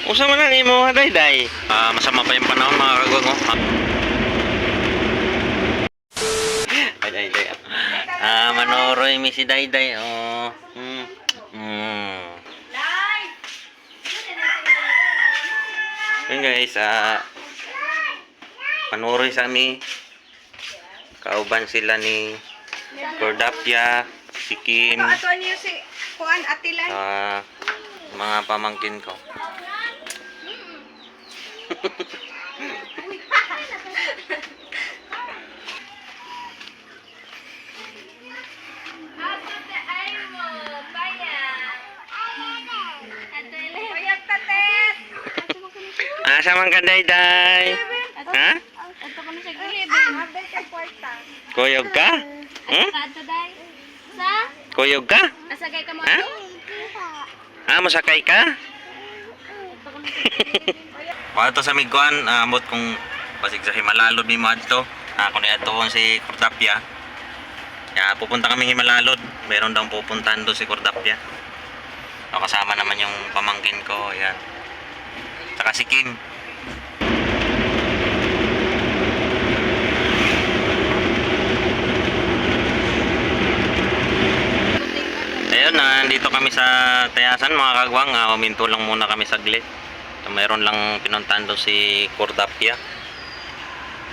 Usa man ang imo day. Masama pa yung panahon mga kagwang oh. Day. Manoroy mi si Dayday oh. Yun guys, panoroy sa mi. Kauban sila ni Cordapia, si Kim. Ato niyo si Kuan Atilan. Mga pamangkin ko. Asa man ka Dayday? Ha? Ato pa na sa gilid. Abay kay kwarta. Kuyog ka? Ato day. Sa? Kuyog ka? Asagay ka mo Ha? Masakay ka? Wato sa miguan, amot kung basig sa Himalalod ni Madto. Ako ni atoon si Cordapia. Ya, pupunta kami Himalalod. Meron daw pupuntahan doon si Cordapia. Kasama naman yung pamangkin ko, yan. Saka si Kim. Ayun, nandito kami sa Tayasan mga kagwang. Huminto lang muna kami saglit. Mayroon lang pinuntahan doon si Cordapia.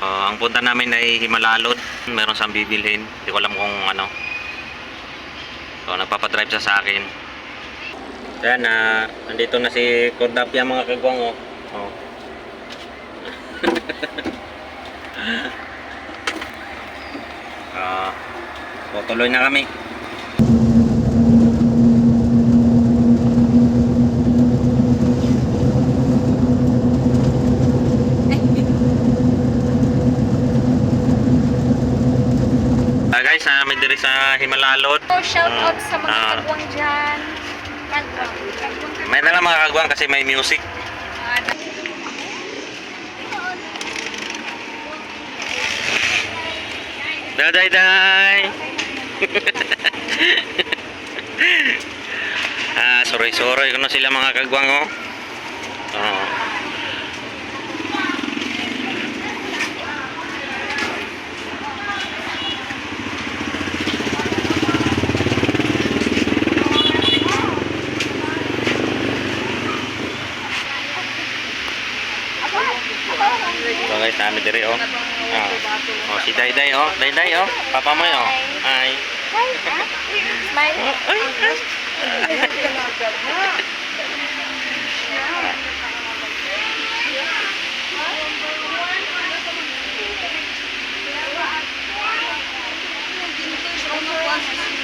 Ang punta namin ay Himalalod. Meron siyang bibilhin. Hindi ko alam kung ano. So, nagpapadrive siya sa akin. Ayan, nandito na si Cordapia mga kagwang. Tuloy na kami. Guys, may diri sa Himalalod. Shout out sa mga kagwang dyan. May dala mga kagwang kasi may music. Day. Sorry kuno sila mga kagwang oh. So guys, kami diri oh. Si Dayday oh. Dayday oh. Papa mo oh. Hi. Smile.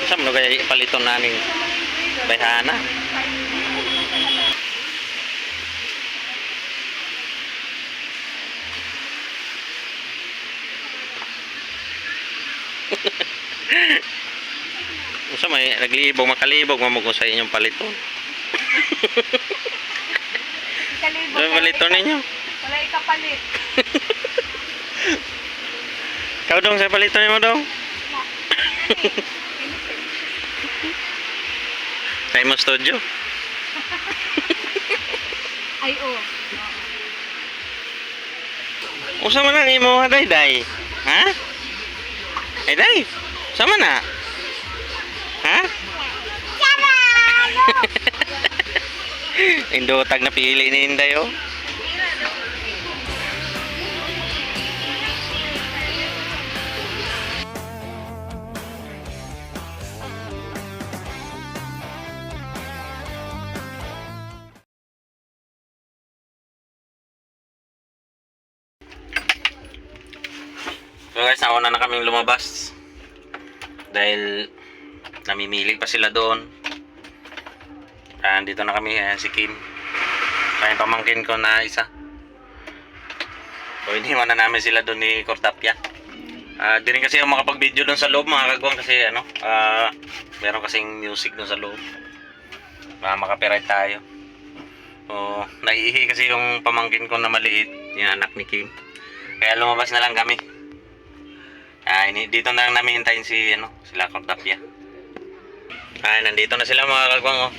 Saan mo kaya ipaliton namin bayhana? Usa may naglibog makalibog mamugos sa inyong paliton. Kalibog. Paliton ninyo. Wala ikapalit. Kau dong sa paliton mo dong. Sa imong studio. Ay oh. Usa man ang imo Dayday? Ha? Day. Sama na? Ha? Indotag na pili ni Inday oh. So guys, nauna na kaming lumabas. Dahil namimili pa sila doon. Dito na kami, si Kim. Kaya pamangkin ko na isa. So iniwan na namin sila doon ni Cordapia. Di rin kasi ako makapag-video doon sa loob mga kagwang kasi meron kasing music doon sa loob. Makapiright tayo. So naiihi kasi yung pamangkin ko na maliit, yung anak ni Kim. Kaya lumabas na lang kami. Dito na lang namin hintayin sila Cordapia. Nandito na sila mga kagwang oh.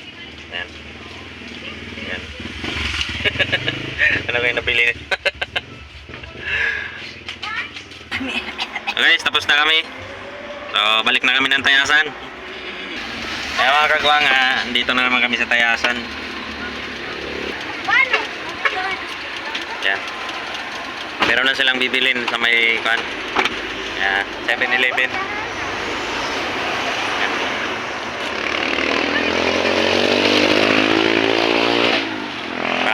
Ayan. Ano kayo napili? Guys, tapos na kami. So, balik na kami ng Tayasan. Kaya mga kagwang, dito na naman kami sa Tayasan. Yan. Meron na silang bibilin sa may kan. Yan, 7-Eleven. Yan.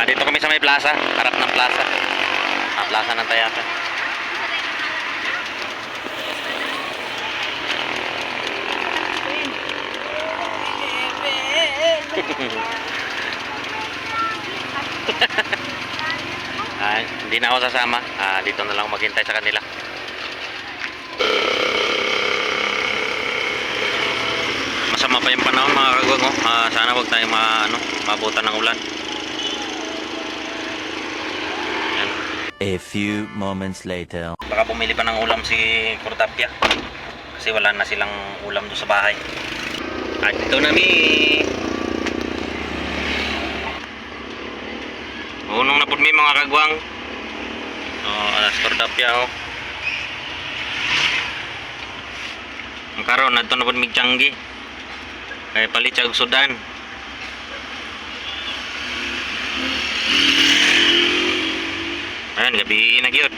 Dito kami sa may plaza, harap ng plaza. Plaza ng Tayasan. Hindi na ako sasama. Dito na lang maghintay sa kanila. Masama pa yung panahon mga kagwang. Sana wag tayong mabutan ng ulan. Yan. A few moments later. Baka bumili pa ng ulam si Cordapia. Kasi wala na silang ulam doon sa bahay. At ito na mi. Unong na po mi mga kagwang. Alas Cordapia oh. Ang karon nadto na po mi Tianggi. Kaya palit siya og sudan. Ayan, gabi na gyud.